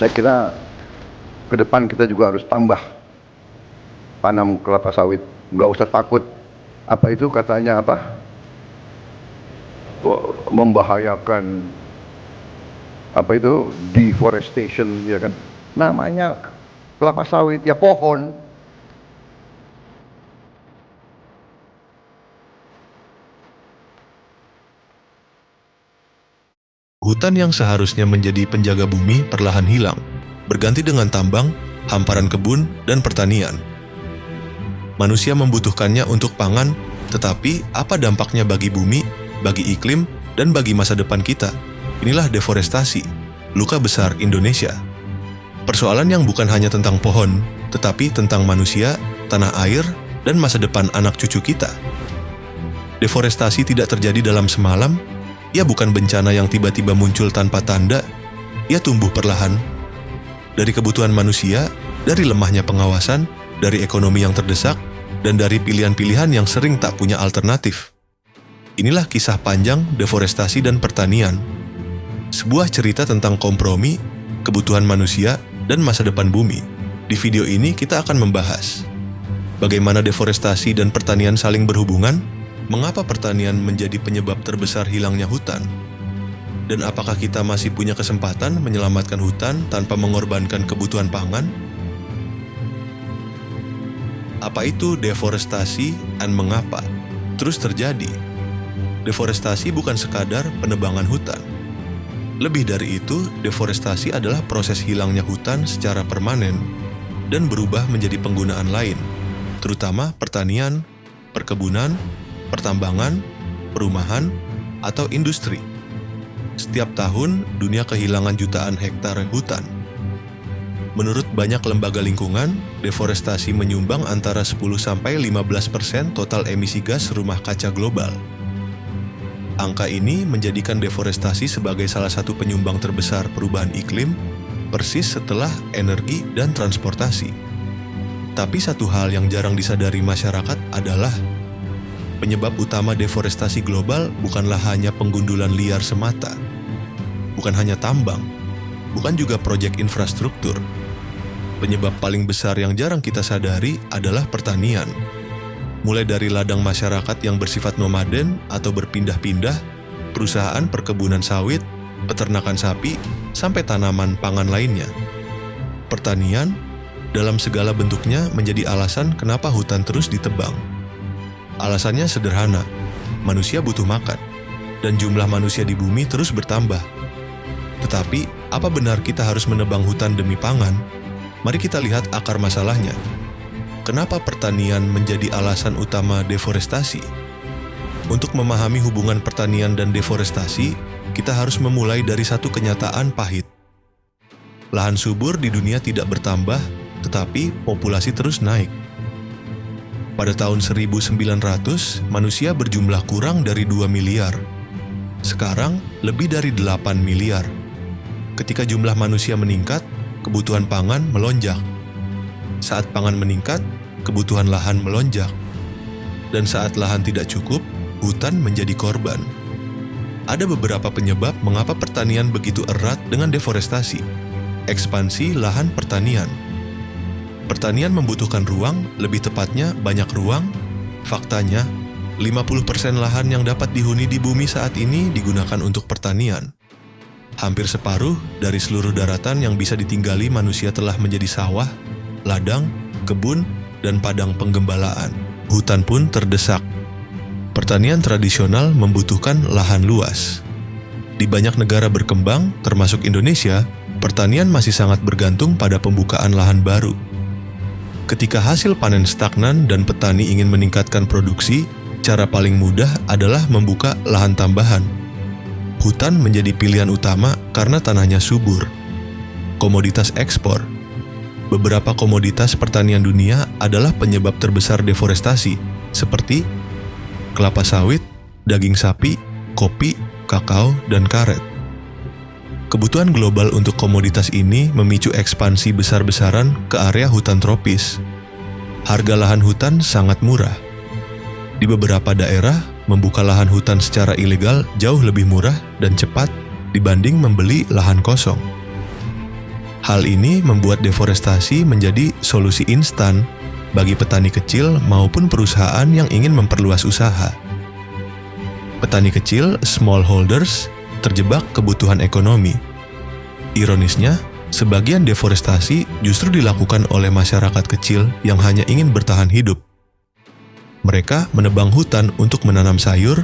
Saya kira ke depan kita juga harus tambah tanam kelapa sawit. Nggak usah takut. Apa itu katanya apa? Membahayakan apa itu deforestation, ya kan? Namanya kelapa sawit ya pohon. Hutan yang seharusnya menjadi penjaga bumi perlahan hilang, berganti dengan tambang, hamparan kebun, dan pertanian. Manusia membutuhkannya untuk pangan, tetapi apa dampaknya bagi bumi, bagi iklim, dan bagi masa depan kita? Inilah deforestasi, luka besar Indonesia. Persoalan yang bukan hanya tentang pohon, tetapi tentang manusia, tanah air, dan masa depan anak cucu kita. Deforestasi tidak terjadi dalam semalam. Ia bukan bencana yang tiba-tiba muncul tanpa tanda. Ia tumbuh perlahan dari kebutuhan manusia, dari lemahnya pengawasan, dari ekonomi yang terdesak, dan dari pilihan-pilihan yang sering tak punya alternatif. Inilah kisah panjang deforestasi dan pertanian. Sebuah cerita tentang kompromi, kebutuhan manusia, dan masa depan bumi. Di video ini kita akan membahas bagaimana deforestasi dan pertanian saling berhubungan, mengapa pertanian menjadi penyebab terbesar hilangnya hutan, dan apakah kita masih punya kesempatan menyelamatkan hutan tanpa mengorbankan kebutuhan pangan? Apa itu deforestasi dan mengapa terus terjadi? Deforestasi bukan sekadar penebangan hutan. Lebih dari itu, deforestasi adalah proses hilangnya hutan secara permanen dan berubah menjadi penggunaan lain, terutama pertanian, perkebunan, pertambangan, perumahan, atau industri. Setiap tahun, dunia kehilangan jutaan hektar hutan. Menurut banyak lembaga lingkungan, deforestasi menyumbang antara 10-15% total emisi gas rumah kaca global. Angka ini menjadikan deforestasi sebagai salah satu penyumbang terbesar perubahan iklim, persis setelah energi dan transportasi. Tapi satu hal yang jarang disadari masyarakat adalah penyebab utama deforestasi global bukanlah hanya penggundulan liar semata, bukan hanya tambang, bukan juga proyek infrastruktur. Penyebab paling besar yang jarang kita sadari adalah pertanian. Mulai dari ladang masyarakat yang bersifat nomaden atau berpindah-pindah, perusahaan perkebunan sawit, peternakan sapi, sampai tanaman pangan lainnya. Pertanian, dalam segala bentuknya menjadi alasan kenapa hutan terus ditebang. Alasannya sederhana, manusia butuh makan, dan jumlah manusia di bumi terus bertambah. Tetapi, apa benar kita harus menebang hutan demi pangan? Mari kita lihat akar masalahnya. Kenapa pertanian menjadi alasan utama deforestasi? Untuk memahami hubungan pertanian dan deforestasi, kita harus memulai dari satu kenyataan pahit. Lahan subur di dunia tidak bertambah, tetapi populasi terus naik. Pada tahun 1900, manusia berjumlah kurang dari 2 miliar. Sekarang, lebih dari 8 miliar. Ketika jumlah manusia meningkat, kebutuhan pangan melonjak. Saat pangan meningkat, kebutuhan lahan melonjak. Dan saat lahan tidak cukup, hutan menjadi korban. Ada beberapa penyebab mengapa pertanian begitu erat dengan deforestasi. Ekspansi lahan pertanian. Pertanian membutuhkan ruang, lebih tepatnya banyak ruang. Faktanya, 50% lahan yang dapat dihuni di bumi saat ini digunakan untuk pertanian. Hampir separuh dari seluruh daratan yang bisa ditinggali manusia telah menjadi sawah, ladang, kebun, dan padang penggembalaan. Hutan pun terdesak. Pertanian tradisional membutuhkan lahan luas. Di banyak negara berkembang, termasuk Indonesia, pertanian masih sangat bergantung pada pembukaan lahan baru. Ketika hasil panen stagnan dan petani ingin meningkatkan produksi, cara paling mudah adalah membuka lahan tambahan. Hutan menjadi pilihan utama karena tanahnya subur. Komoditas ekspor. Beberapa komoditas pertanian dunia adalah penyebab terbesar deforestasi, seperti kelapa sawit, daging sapi, kopi, kakao, dan karet. Kebutuhan global untuk komoditas ini memicu ekspansi besar-besaran ke area hutan tropis. Harga lahan hutan sangat murah. Di beberapa daerah, membuka lahan hutan secara ilegal jauh lebih murah dan cepat dibanding membeli lahan kosong. Hal ini membuat deforestasi menjadi solusi instan bagi petani kecil maupun perusahaan yang ingin memperluas usaha. Petani kecil, smallholders, terjebak kebutuhan ekonomi. Ironisnya, sebagian deforestasi justru dilakukan oleh masyarakat kecil yang hanya ingin bertahan hidup. Mereka menebang hutan untuk menanam sayur,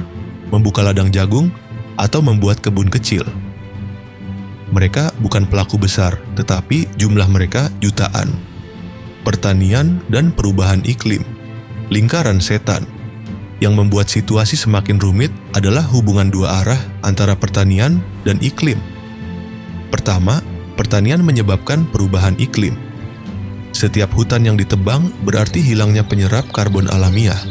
membuka ladang jagung, atau membuat kebun kecil. Mereka bukan pelaku besar, tetapi jumlah mereka jutaan. Pertanian dan perubahan iklim, lingkaran setan. Yang membuat situasi semakin rumit adalah hubungan dua arah antara pertanian dan iklim. Pertama, pertanian menyebabkan perubahan iklim. Setiap hutan yang ditebang berarti hilangnya penyerap karbon alamiah.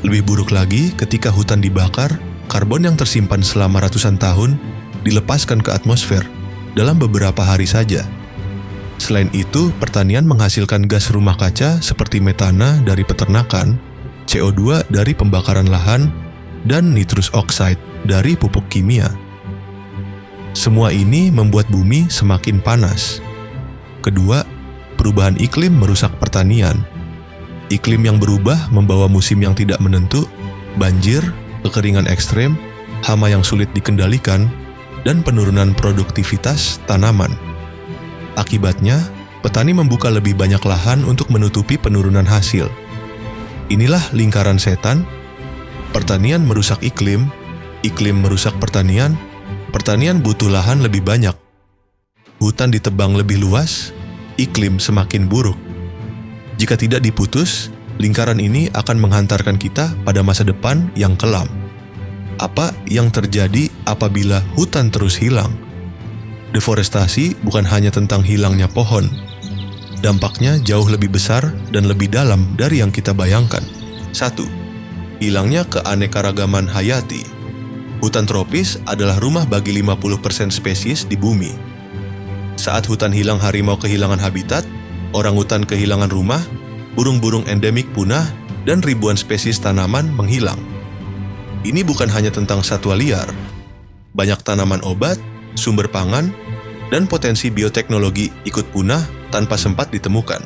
Lebih buruk lagi, ketika hutan dibakar, karbon yang tersimpan selama ratusan tahun dilepaskan ke atmosfer dalam beberapa hari saja. Selain itu, pertanian menghasilkan gas rumah kaca seperti metana dari peternakan, CO2 dari pembakaran lahan, dan nitrous oxide dari pupuk kimia. Semua ini membuat bumi semakin panas. Kedua, perubahan iklim merusak pertanian. Iklim yang berubah membawa musim yang tidak menentu, banjir, kekeringan ekstrem, hama yang sulit dikendalikan, dan penurunan produktivitas tanaman. Akibatnya, petani membuka lebih banyak lahan untuk menutupi penurunan hasil. Inilah lingkaran setan. Pertanian merusak iklim, iklim merusak pertanian, pertanian butuh lahan lebih banyak. Hutan ditebang lebih luas, iklim semakin buruk. Jika tidak diputus, lingkaran ini akan menghantarkan kita pada masa depan yang kelam. Apa yang terjadi apabila hutan terus hilang? Deforestasi bukan hanya tentang hilangnya pohon. Dampaknya jauh lebih besar dan lebih dalam dari yang kita bayangkan. 1. Hilangnya keanekaragaman hayati. Hutan tropis adalah rumah bagi 50% spesies di bumi. Saat hutan hilang, harimau kehilangan habitat, orangutan kehilangan rumah, burung-burung endemik punah, dan ribuan spesies tanaman menghilang. Ini bukan hanya tentang satwa liar. Banyak tanaman obat, sumber pangan, dan potensi bioteknologi ikut punah tanpa sempat ditemukan.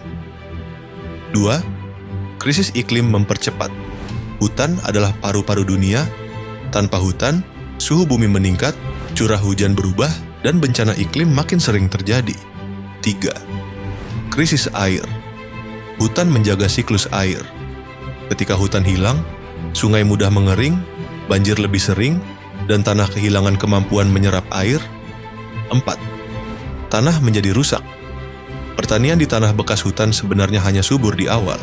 2. Krisis iklim mempercepat. Hutan adalah paru-paru dunia. Tanpa hutan, suhu bumi meningkat, curah hujan berubah, dan bencana iklim makin sering terjadi. 3. Krisis air. Hutan menjaga siklus air. Ketika hutan hilang, sungai mudah mengering, banjir lebih sering, dan tanah kehilangan kemampuan menyerap air. 4. Tanah menjadi rusak. Pertanian di tanah bekas hutan sebenarnya hanya subur di awal.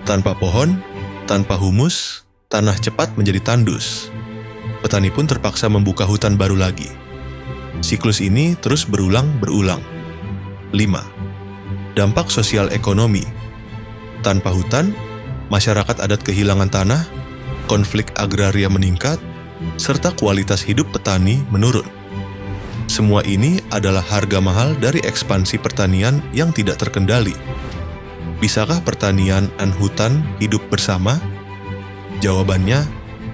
Tanpa pohon, tanpa humus, tanah cepat menjadi tandus. Petani pun terpaksa membuka hutan baru lagi. Siklus ini terus berulang-berulang. 5. Dampak sosial ekonomi. Tanpa hutan, masyarakat adat kehilangan tanah, konflik agraria meningkat, serta kualitas hidup petani menurun. Semua ini adalah harga mahal dari ekspansi pertanian yang tidak terkendali. Bisakah pertanian dan hutan hidup bersama? Jawabannya,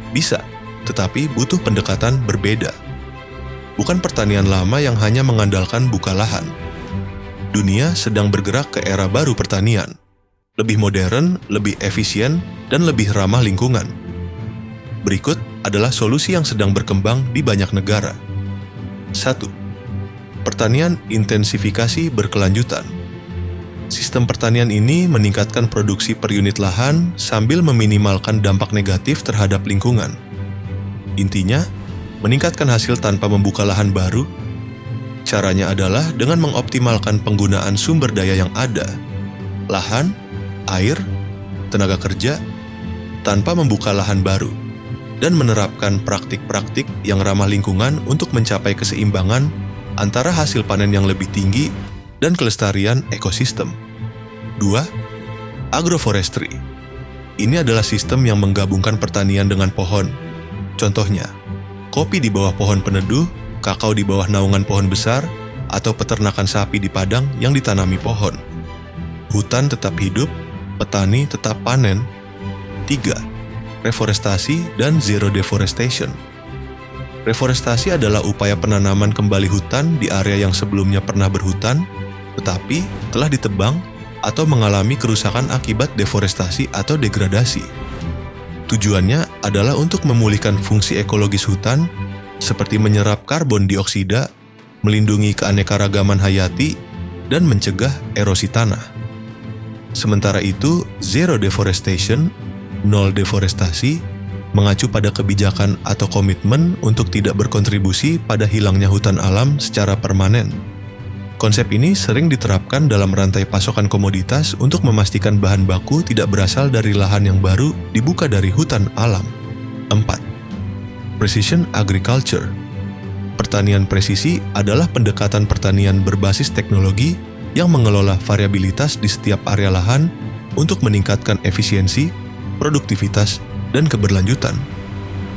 bisa, tetapi butuh pendekatan berbeda. Bukan pertanian lama yang hanya mengandalkan buka lahan. Dunia sedang bergerak ke era baru pertanian, lebih modern, lebih efisien, dan lebih ramah lingkungan. Berikut adalah solusi yang sedang berkembang di banyak negara. 1. Pertanian intensifikasi berkelanjutan. Sistem pertanian ini meningkatkan produksi per unit lahan sambil meminimalkan dampak negatif terhadap lingkungan. Intinya, meningkatkan hasil tanpa membuka lahan baru. Caranya adalah dengan mengoptimalkan penggunaan sumber daya yang ada, lahan, air, tenaga kerja, tanpa membuka lahan baru, dan menerapkan praktik-praktik yang ramah lingkungan untuk mencapai keseimbangan antara hasil panen yang lebih tinggi dan kelestarian ekosistem. 2. Agroforestry. Ini adalah sistem yang menggabungkan pertanian dengan pohon. Contohnya, kopi di bawah pohon peneduh, kakao di bawah naungan pohon besar, atau peternakan sapi di padang yang ditanami pohon. Hutan tetap hidup, petani tetap panen. 3. Reforestasi dan zero deforestation. Reforestasi adalah upaya penanaman kembali hutan di area yang sebelumnya pernah berhutan, tetapi telah ditebang atau mengalami kerusakan akibat deforestasi atau degradasi. Tujuannya adalah untuk memulihkan fungsi ekologis hutan, seperti menyerap karbon dioksida, melindungi keanekaragaman hayati, dan mencegah erosi tanah. Sementara itu, zero deforestation, nol deforestasi, mengacu pada kebijakan atau komitmen untuk tidak berkontribusi pada hilangnya hutan alam secara permanen. Konsep ini sering diterapkan dalam rantai pasokan komoditas untuk memastikan bahan baku tidak berasal dari lahan yang baru dibuka dari hutan alam. 4. Precision agriculture. Pertanian presisi adalah pendekatan pertanian berbasis teknologi yang mengelola variabilitas di setiap area lahan untuk meningkatkan efisiensi, produktivitas, dan keberlanjutan.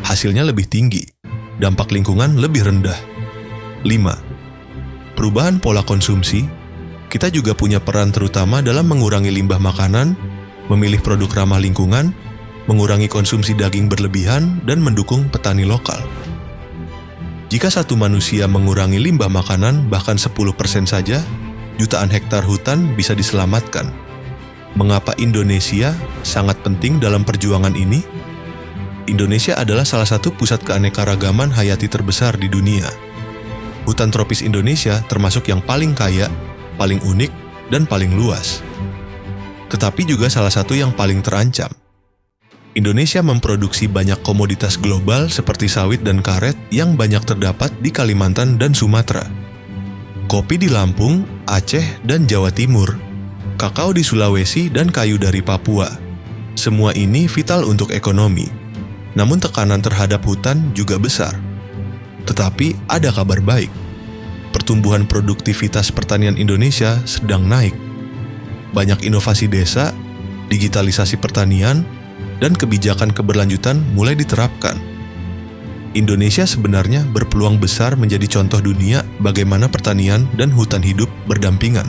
Hasilnya lebih tinggi, dampak lingkungan lebih rendah. 5. Perubahan pola konsumsi. Kita juga punya peran terutama dalam mengurangi limbah makanan, memilih produk ramah lingkungan, mengurangi konsumsi daging berlebihan, dan mendukung petani lokal. Jika satu manusia mengurangi limbah makanan bahkan 10% saja, jutaan hektar hutan bisa diselamatkan. Mengapa Indonesia sangat penting dalam perjuangan ini? Indonesia adalah salah satu pusat keanekaragaman hayati terbesar di dunia. Hutan tropis Indonesia termasuk yang paling kaya, paling unik, dan paling luas. Tetapi juga salah satu yang paling terancam. Indonesia memproduksi banyak komoditas global seperti sawit dan karet yang banyak terdapat di Kalimantan dan Sumatera. Kopi di Lampung, Aceh, dan Jawa Timur. Kakao di Sulawesi dan kayu dari Papua. Semua ini vital untuk ekonomi. Namun tekanan terhadap hutan juga besar. Tetapi ada kabar baik. Pertumbuhan produktivitas pertanian Indonesia sedang naik. Banyak inovasi desa, digitalisasi pertanian, dan kebijakan keberlanjutan mulai diterapkan. Indonesia sebenarnya berpeluang besar menjadi contoh dunia bagaimana pertanian dan hutan hidup berdampingan.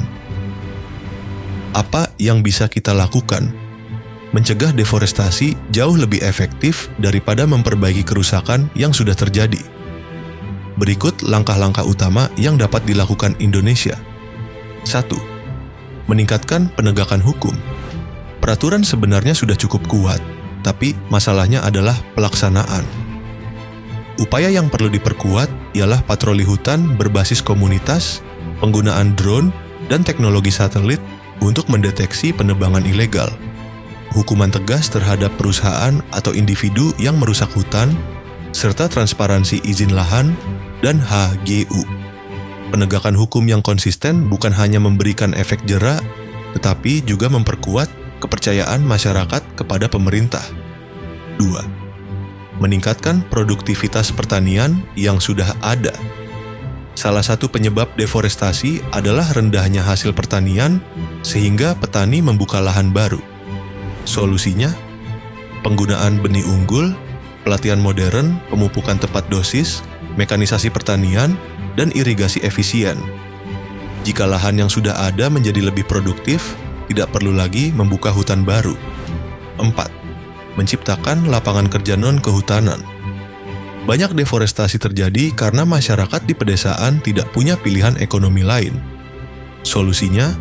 Apa yang bisa kita lakukan? Mencegah deforestasi jauh lebih efektif daripada memperbaiki kerusakan yang sudah terjadi. Berikut langkah-langkah utama yang dapat dilakukan Indonesia. 1. Meningkatkan penegakan hukum. Peraturan sebenarnya sudah cukup kuat, tapi masalahnya adalah pelaksanaan. Upaya yang perlu diperkuat ialah patroli hutan berbasis komunitas, penggunaan drone, dan teknologi satelit untuk mendeteksi penebangan ilegal. Hukuman tegas terhadap perusahaan atau individu yang merusak hutan, serta transparansi izin lahan dan HGU. Penegakan hukum yang konsisten bukan hanya memberikan efek jera, tetapi juga memperkuat kepercayaan masyarakat kepada pemerintah. 2. Meningkatkan produktivitas pertanian yang sudah ada. Salah satu penyebab deforestasi adalah rendahnya hasil pertanian, sehingga petani membuka lahan baru. Solusinya, penggunaan benih unggul, pelatihan modern, pemupukan tepat dosis, mekanisasi pertanian, dan irigasi efisien. Jika lahan yang sudah ada menjadi lebih produktif, tidak perlu lagi membuka hutan baru. 4. Menciptakan lapangan kerja non-kehutanan. Banyak deforestasi terjadi karena masyarakat di pedesaan tidak punya pilihan ekonomi lain. Solusinya,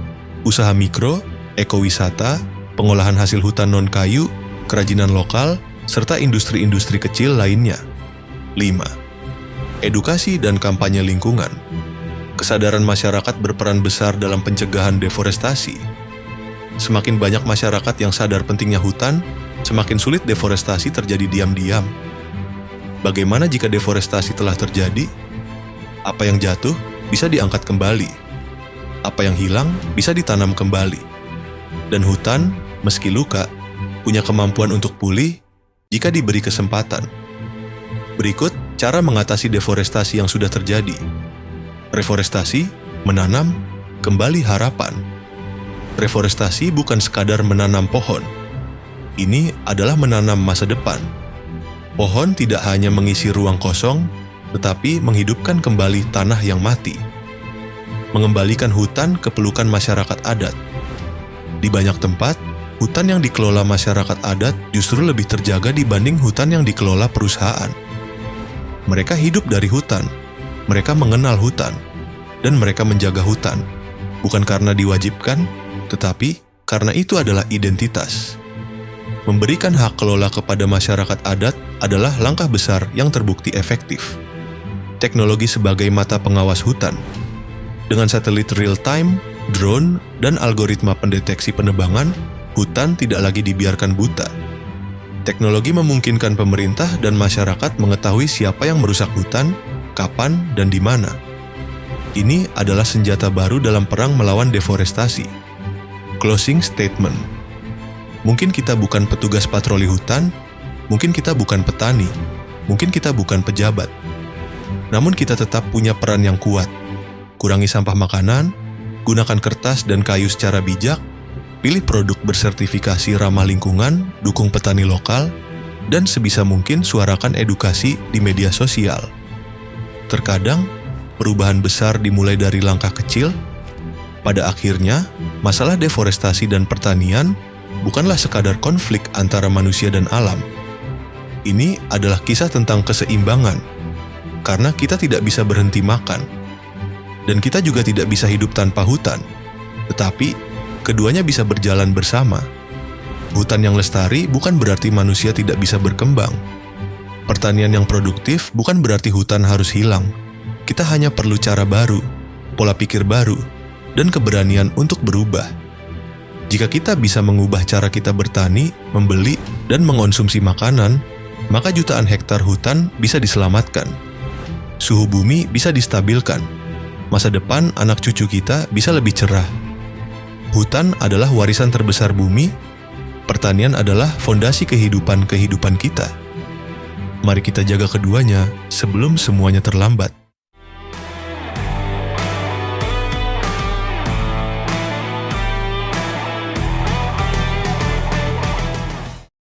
usaha mikro, ekowisata, pengolahan hasil hutan non-kayu, kerajinan lokal, serta industri-industri kecil lainnya. 5. Edukasi dan kampanye lingkungan. Kesadaran masyarakat berperan besar dalam pencegahan deforestasi. Semakin banyak masyarakat yang sadar pentingnya hutan, semakin sulit deforestasi terjadi diam-diam. Bagaimana jika deforestasi telah terjadi? Apa yang jatuh bisa diangkat kembali. Apa yang hilang bisa ditanam kembali. Dan hutan, meski luka, punya kemampuan untuk pulih jika diberi kesempatan. Berikut cara mengatasi deforestasi yang sudah terjadi. Reforestasi, menanam, kembali harapan. Reforestasi bukan sekadar menanam pohon. Ini adalah menanam masa depan. Pohon tidak hanya mengisi ruang kosong, tetapi menghidupkan kembali tanah yang mati. Mengembalikan hutan ke pelukan masyarakat adat. Di banyak tempat, hutan yang dikelola masyarakat adat justru lebih terjaga dibanding hutan yang dikelola perusahaan. Mereka hidup dari hutan, mereka mengenal hutan, dan mereka menjaga hutan, bukan karena diwajibkan, tetapi karena itu adalah identitas. Memberikan hak kelola kepada masyarakat adat adalah langkah besar yang terbukti efektif. Teknologi sebagai mata pengawas hutan. Dengan satelit real-time, drone, dan algoritma pendeteksi penebangan, hutan tidak lagi dibiarkan buta. Teknologi memungkinkan pemerintah dan masyarakat mengetahui siapa yang merusak hutan, kapan, dan di mana. Ini adalah senjata baru dalam perang melawan deforestasi. Closing statement. Mungkin kita bukan petugas patroli hutan, mungkin kita bukan petani, mungkin kita bukan pejabat. Namun kita tetap punya peran yang kuat. Kurangi sampah makanan, gunakan kertas dan kayu secara bijak, pilih produk bersertifikasi ramah lingkungan, dukung petani lokal, dan sebisa mungkin suarakan edukasi di media sosial. Terkadang, perubahan besar dimulai dari langkah kecil. Pada akhirnya, masalah deforestasi dan pertanian bukanlah sekadar konflik antara manusia dan alam. Ini adalah kisah tentang keseimbangan, karena kita tidak bisa berhenti makan, dan kita juga tidak bisa hidup tanpa hutan, tetapi keduanya bisa berjalan bersama. Hutan yang lestari bukan berarti manusia tidak bisa berkembang. Pertanian yang produktif bukan berarti hutan harus hilang. Kita hanya perlu cara baru, pola pikir baru, dan keberanian untuk berubah. Jika kita bisa mengubah cara kita bertani, membeli, dan mengonsumsi makanan, maka jutaan hektar hutan bisa diselamatkan. Suhu bumi bisa distabilkan. Masa depan anak cucu kita bisa lebih cerah. Hutan adalah warisan terbesar bumi. Pertanian adalah fondasi kehidupan kita. Mari kita jaga keduanya sebelum semuanya terlambat.